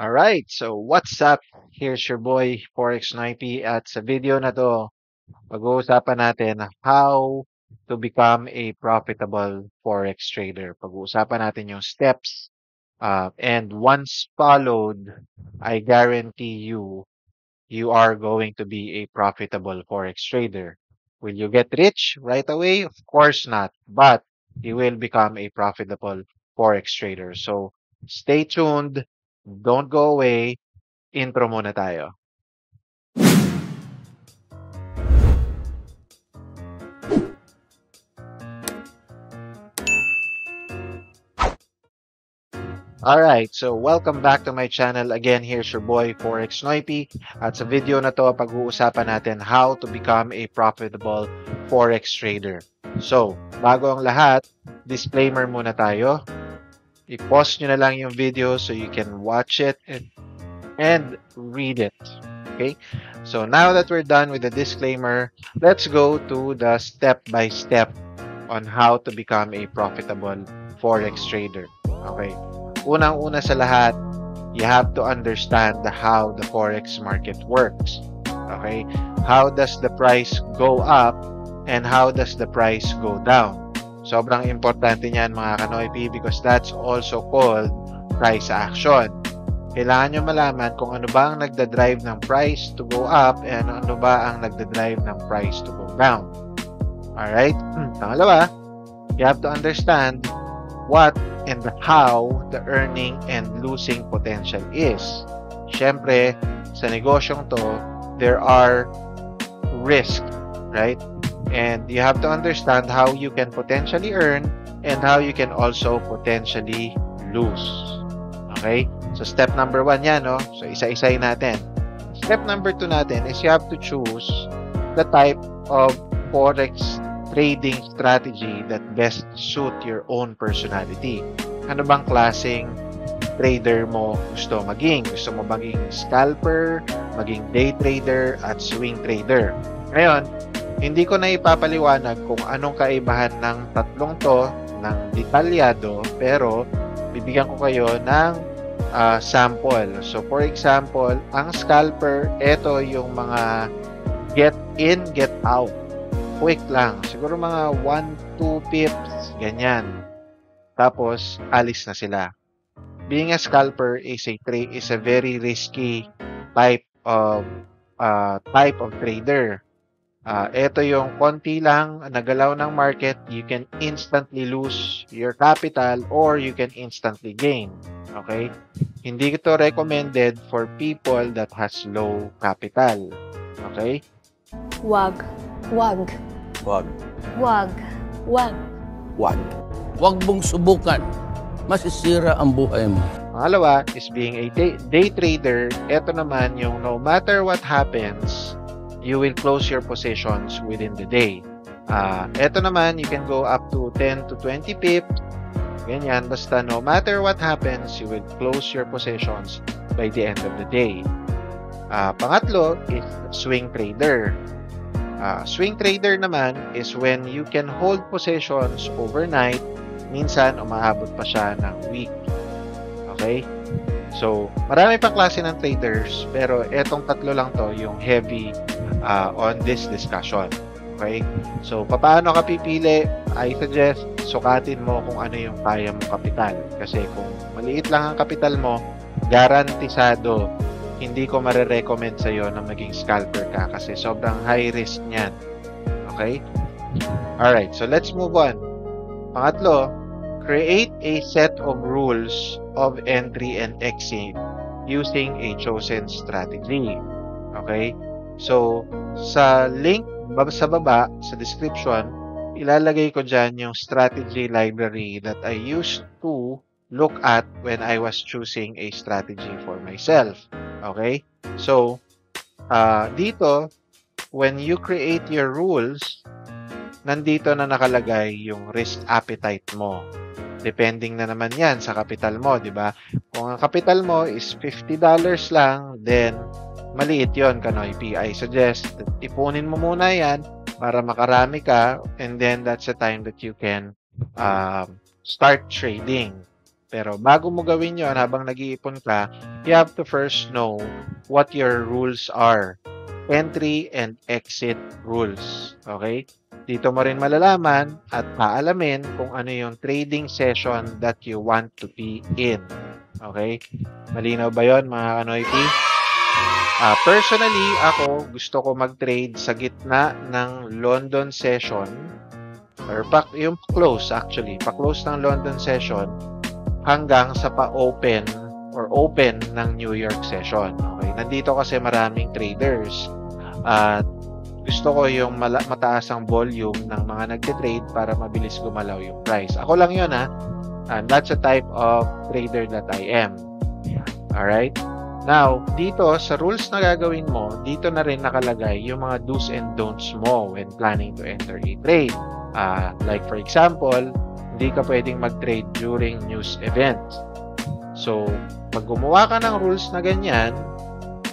Alright, so what's up? Here's your boy, Forex Snipey, at sa video na to, pag-uusapan natin how to become a profitable Forex trader. Pag-uusapan natin yung steps, and once followed, I guarantee you, you are going to be a profitable Forex trader. Will you get rich right away? Of course not, but you will become a profitable Forex trader. So, stay tuned, don't go away, intro muna tayo. Alright, so welcome back to my channel. Again, here's your boy, Forex Snipey. At sa video na to, pag-uusapan natin how to become a profitable Forex trader. So, bago ang lahat, disclaimer muna tayo. I-pause nyo na lang yung video so you can watch it and read it. Okay? So, now that we're done with the disclaimer, let's go to the step-by-step on how to become a profitable Forex trader. Okay? Unang-una sa lahat, you have to understand how the Forex market works. Okay? How does the price go up and how does the price go down? Sobrang importante niyan mga kanoypi because that's also called price action. Kailangan nyo malaman kung ano ba ang nagda-drive ng price to go up and ano ba ang nagda-drive ng price to go down. Alright? Pangalawa, you have to understand what and how the earning and losing potential is. Siyempre, sa negosyong to, there are risks, right? And you have to understand how you can potentially earn and how you can also potentially lose. Okay? So, step number 1 yan, no? So, isa-isayin natin. Step number 2 natin is you have to choose the type of Forex trading strategy that best suit your own personality. Ano bang klaseng trader mo gusto maging? Gusto mo maging scalper, maging day trader, at swing trader? Ngayon, hindi ko na ipapaliwanag kung anong kaibahan ng tatlong to ng detalyado, pero bibigyan ko kayo ng sample. So, for example, ang scalper, ito yung mga get in, get out. Quick lang. Siguro mga 1-2 pips, ganyan. Tapos, alis na sila. Being a scalper is a very risky type of trader. Ito yung konti lang nagalaw ng market, you can instantly lose your capital or you can instantly gain. Okay? Hindi ito recommended for people that has low capital. Okay? Wag. Wag. Wag. Wag. Wag. Wag. Huwag mong subukan. Masisira ang buhay mo. Pangalawa is being a day trader. Ito naman yung no matter what happens, you will close your positions within the day. Ito naman, you can go up to 10 to 20 pips. Ganyan, basta no matter what happens, you will close your positions by the end of the day. Pangatlo is swing trader. Swing trader naman is when you can hold positions overnight. Minsan, umaabot pa siya ng week. Okay? So, marami pang klase ng traders, pero etong tatlo lang to yung heavy on this discussion. Okay? So, paano ka pipili? I suggest, sukatin mo kung ano yung kaya mong kapital. Kasi kung maliit lang ang kapital mo, garantisado, hindi ko marirecommend sa'yo na maging scalper ka kasi sobrang high risk niyan. Okay? Alright, so let's move on. Pangatlo, create a set of rules of entry and exit using a chosen strategy. Okay? So, sa link sa baba, sa description, ilalagay ko dyan yung strategy library that I used to look at when I was choosing a strategy for myself. Okay? So, dito, when you create your rules, nandito na nakalagay yung risk appetite mo. Depending na naman yan sa kapital mo, di ba? Kung ang kapital mo is $50 lang, then maliit yon kanoypi. I suggest that ipunin mo muna yan para makarami ka, and then that's the time that you can start trading. Pero bago mo gawin yon habang nag-iipon ka, you have to first know what your rules are. Entry and exit rules. Okay? Dito mo rin malalaman at maalamin kung ano yung trading session that you want to be in. Okay? Malinaw ba yon mga kanoypi? Personally, ako gusto ko mag-trade sa gitna ng London session or yung close actually, pa-close ng London session hanggang sa pa-open or open ng New York session. Okay? Nandito kasi maraming traders at gusto ko yung mataas ang volume ng mga nagte-trade para mabilis gumalaw yung price. Ako lang yun and that's a type of trader that I am. Alright? Now, dito sa rules na gagawin mo, dito na rin nakalagay yung mga do's and don'ts mo when planning to enter a trade. Like for example, hindi ka pwedeng mag-trade during news events. So, pag gumawa ka ng rules na ganyan,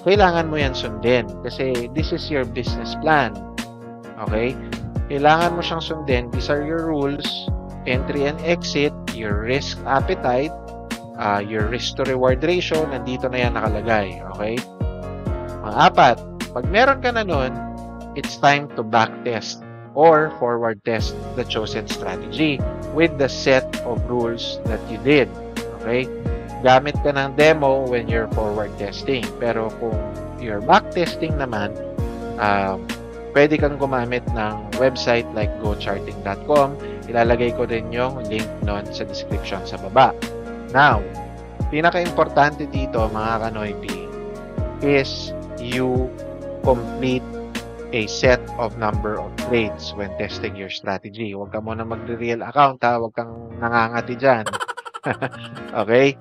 kailangan mo yan sundin kasi this is your business plan. Okay? Kailangan mo siyang sundin. These are your rules, entry and exit, your risk appetite, your risk to reward ratio, nandito na yan nakalagay. Okay? Pang-apat, pag meron ka na nun, it's time to backtest or forward test the chosen strategy with the set of rules that you did. Okay? Gamit ka ng demo when you're forward testing. Pero kung you're backtesting naman, pwede kang gumamit ng website like gocharting.com. Ilalagay ko rin yung link nun sa description sa baba. Now, pinaka-importante dito mga kanoypi is you complete a set of number of trades when testing your strategy. Huwag ka muna mag-real account huwag kang nangangati dyan. Okay?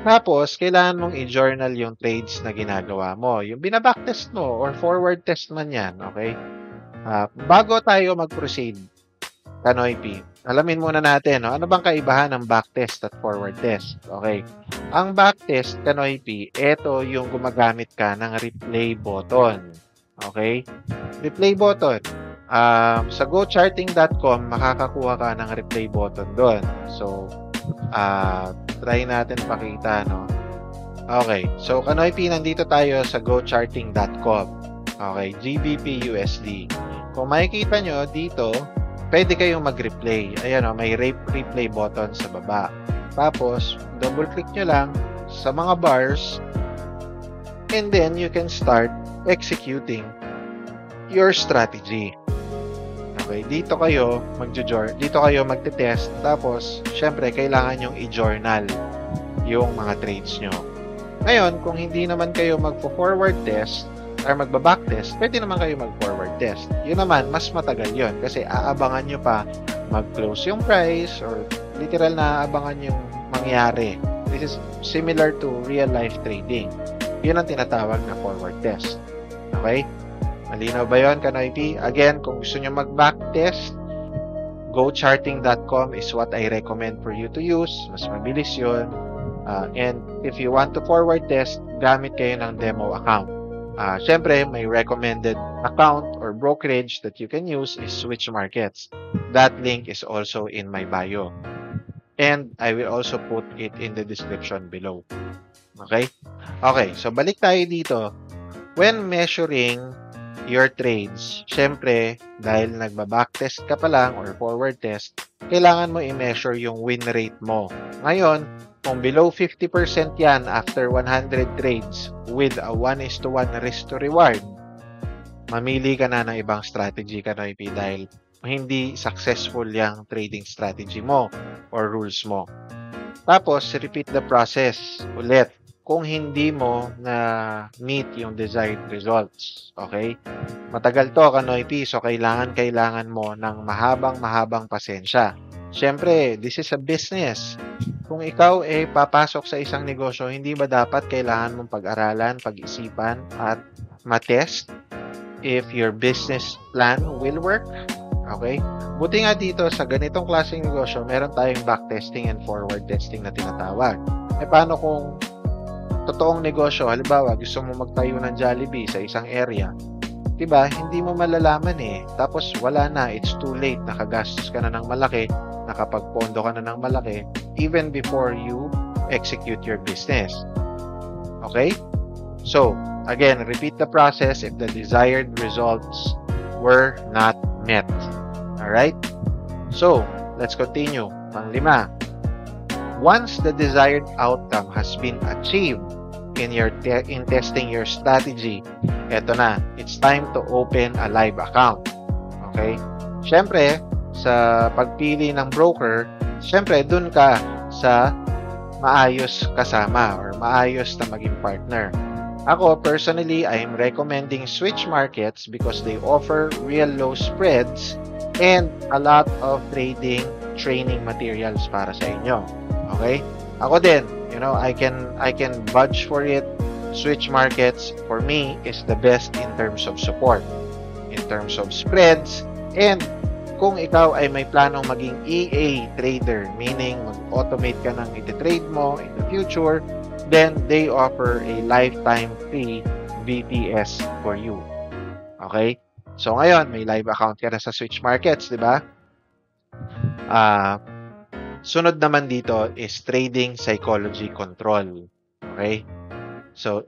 Tapos, kailangan mong i-journal yung trades na ginagawa mo. Yung binabacktest mo or forward test man yan. Okay? Bago tayo mag-proceed, kanoypi, alamin muna natin, ano bang kaibahan ng backtest at forward test? Okay. Ang backtest, kanoypi, ito yung gumagamit ka ng replay button. Okay? Replay button. Sa gocharting.com, makakakuha ka ng replay button doon. So, try natin pakita, no? Okay. So, kanoypi, nandito tayo sa gocharting.com. Okay. GBP USD. Kung makikita nyo dito, pwede kayong mag-replay. Ayan o, may replay button sa baba. Tapos, double-click nyo lang sa mga bars and then you can start executing your strategy. Okay, dito kayo magte-test. Tapos, syempre, kailangan yung i-journal yung mga trades nyo. Ngayon, kung hindi naman kayo magpo-forward test, or magba-backtest, pwede naman kayo mag-forward test. Yun naman, mas matagal yun kasi aabangan nyo pa mag-close yung price or literal na aabangan yung mangyari. This is similar to real-life trading. Yun ang tinatawag na forward test. Okay? Malinaw ba yun, kanoypi? Again, kung gusto nyo mag-backtest, gocharting.com is what I recommend for you to use. Mas mabilis yun. And if you want to forward test, gamit kayo ng demo account. Syempre, may recommended account or brokerage that you can use is Switch Markets. That link is also in my bio. And I will also put it in the description below. Okay? Okay, so balik tayo dito. When measuring your trades, syempre, dahil nagba-backtest ka pa lang or forward test, kailangan mo i-measure yung win rate mo. Ngayon, kung below 50% yan after 100 trades with a 1:1 risk to reward, mamili ka na ng ibang strategy, kanoypi, dahil hindi successful yung trading strategy mo or rules mo. Tapos, repeat the process ulit kung hindi mo na meet yung desired results. Okay? Matagal to, kanoypi, so kailangan mo ng mahabang pasensya. Siyempre, this is a business. Kung ikaw papasok sa isang negosyo, hindi ba dapat kailangan mong pag-aralan, pag-isipan, at matest if your business plan will work? Okay? Buti nga dito, sa ganitong klaseng negosyo, meron tayong backtesting and forward testing na tinatawag. Paano kung totoong negosyo, halimbawa, gusto mo magtayo ng Jollibee sa isang area, diba? Hindi mo malalaman Tapos wala na, it's too late, nakagastos ka na ng malaki, nakapagpondo ka na ng malaki even before you execute your business. Okay? So, again, repeat the process if the desired results were not met. Alright? So, let's continue. Pang-5. Once the desired outcome has been achieved in testing your strategy, eto na, it's time to open a live account. Okay? Siyempre, sa pagpili ng broker, siyempre, dun ka sa maayos kasama or maayos na maging partner. Ako, personally, I'm recommending Switch Markets because they offer real low spreads and a lot of training materials para sa inyo. Okay? Ako din, I can budge for it. Switch Markets, for me, is the best in terms of support, in terms of spreads, and kung ikaw ay may planong maging EA trader, meaning mag-automate ka ng iti-trade mo in the future, then they offer a lifetime free VPS for you. Okay? So ngayon, may live account ka na sa Switch Markets, di ba? Sunod naman dito is Trading Psychology Control. Okay? So,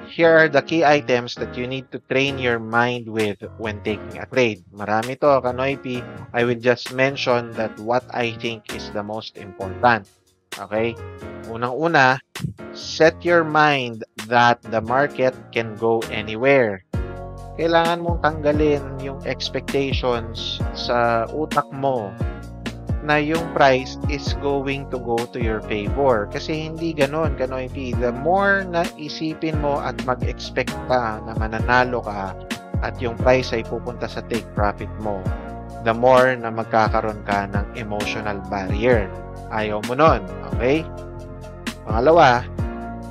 here are the key items that you need to train your mind with when taking a trade. Marami to, Kanoypi. I will just mention that what I think is the most important. Okay? Unang-una, set your mind that the market can go anywhere. Kailangan mong tanggalin yung expectations sa utak mo na yung price is going to go to your favor. Kasi hindi ganon, Kanoypi. The more na isipin mo at mag-expect ka na mananalo ka at yung price ay pupunta sa take profit mo, the more na magkakaroon ka ng emotional barrier. Ayaw mo nun. Okay? Pangalawa,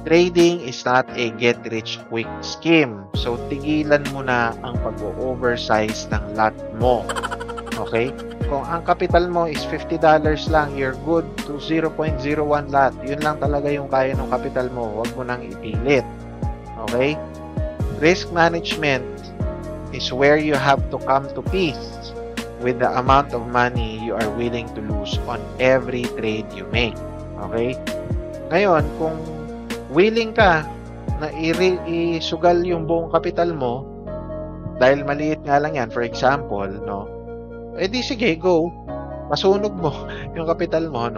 trading is not a get-rich-quick scheme. So, tigilan mo na ang pag-oversize ng lot mo. Okay? Kung ang capital mo is $50 lang, you're good to 0.01 lot. Yun lang talaga yung kaya ng capital mo. Huwag mo nang ipilit. Okay? Risk management is where you have to come to peace with the amount of money you are willing to lose on every trade you make. Okay? Ngayon, kung willing ka na isugal yung buong capital mo, dahil maliit nga lang yan, for example, di sige, go. Masunog mo yung capital mo,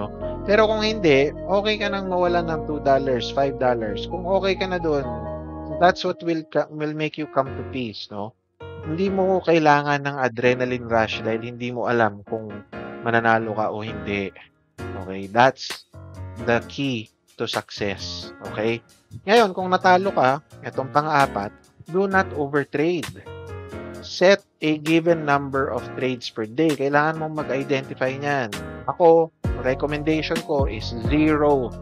Pero kung hindi, okay ka nang mawalan ng $2, $5. Kung okay ka na doon, that's what will make you come to peace, Hindi mo kailangan ng adrenaline rush dahil hindi mo alam kung mananalo ka o hindi. Okay? That's the key to success. Okay? Ngayon, kung natalo ka, itong pang-4, do not overtrade. Set a given number of trades per day. Kailangan mong mag-identify niyan. Ako, recommendation ko is 0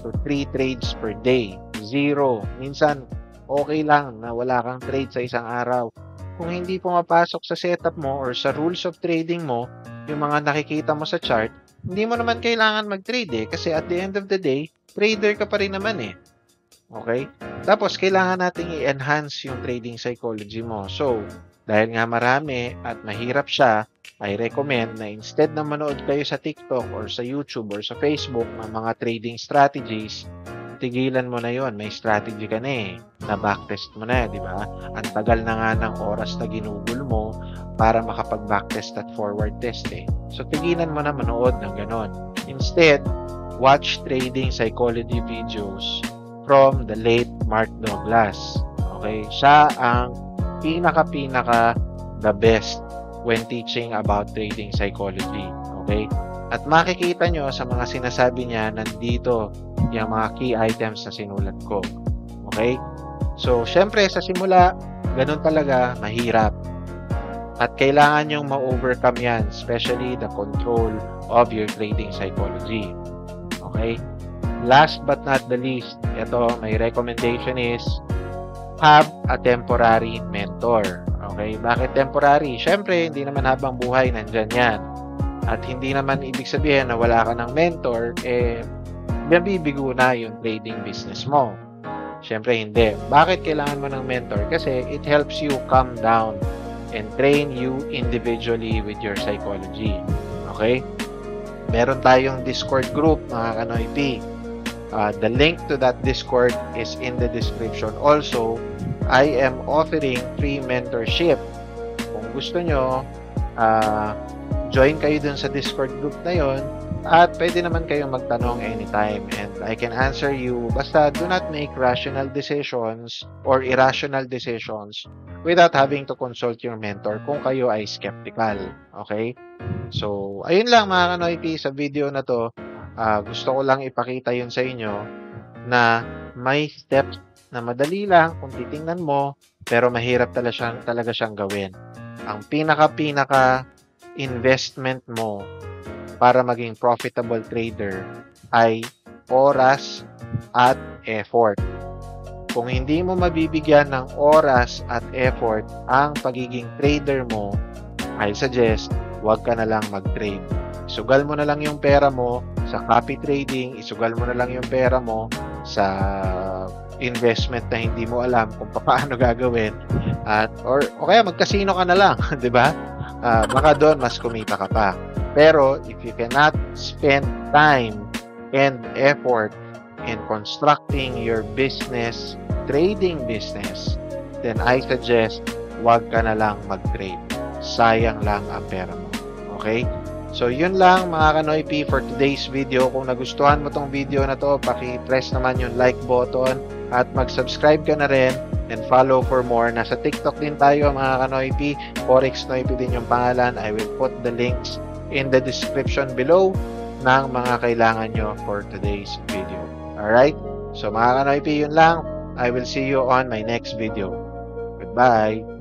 to 3 trades per day. 0. Minsan, okay lang na wala kang trade sa isang araw. Kung hindi pumapasok sa setup mo or sa rules of trading mo, yung mga nakikita mo sa chart, hindi mo naman kailangan mag-trade kasi at the end of the day, trader ka pa rin naman Okay? Tapos, kailangan nating i-enhance yung trading psychology mo. So, dahil nga marami at mahirap siya, I recommend na instead na manood kayo sa TikTok or sa YouTube or sa Facebook ng mga trading strategies, tigilan mo na yon. May strategy ka na na backtest mo na, di ba? Ang tagal na nga ng oras na ginugol mo para makapag-backtest at forward test So, tigilan mo na manood ng ganon. Instead, watch trading psychology videos from the late Mark Douglas. Okay? Siya ang pinaka the best when teaching about trading psychology. Okay? At makikita nyo sa mga sinasabi niya, nandito yung mga key items na sinulat ko. Okay? So, syempre, sa simula, ganun talaga, mahirap. At kailangan nyong ma-overcome yan, especially the control of your trading psychology. Okay? Last but not the least, ito, my recommendation is have a temporary mentor. Okay? Bakit temporary? Syempre, hindi naman habang buhay nandyan yan. At hindi naman ibig sabihin na wala ka ng mentor, nabibigo na yung trading business mo. Syempre, hindi. Bakit kailangan mo ng mentor? Kasi it helps you calm down and train you individually with your psychology. Okay? Meron tayong Discord group, mga Kanoy P. The link to that Discord is in the description. Also, I am offering free mentorship. Kung gusto nyo, join kayo dun sa Discord group na yon at pwede naman kayong magtanong anytime and I can answer you. Basta do not make rational decisions or irrational decisions without having to consult your mentor kung kayo ay skeptical. Okay? So, ayun lang mga Kanoy P sa video na to. Gusto ko lang ipakita yun sa inyo na may steps na madali lang kung titingnan mo pero mahirap talaga siyang gawin. Ang pinaka investment mo para maging profitable trader ay oras at effort. Kung hindi mo mabibigyan ng oras at effort ang pagiging trader mo, I suggest huwag ka na lang mag-trade. Isugal mo na lang yung pera mo sa copy trading, isugal mo na lang yung pera mo sa investment na hindi mo alam kung paano gagawin or kaya mag-casino ka na lang, 'di ba? Baka doon mas kumita ka pa. Pero if you cannot spend time and effort in constructing your business, trading business, then I suggest wag ka na lang mag-trade. Sayang lang ang pera mo. Okay? So, yun lang mga Kanoy P for today's video. Kung nagustuhan mo tong video na to, paki-press naman yung like button at mag-subscribe ka na rin and follow for more. Nasa TikTok din tayo mga Kanoy P. Forex Noy P din yung pangalan. I will put the links in the description below ng mga kailangan nyo for today's video. Alright? So mga Kanoy P, yun lang. I will see you on my next video. Goodbye!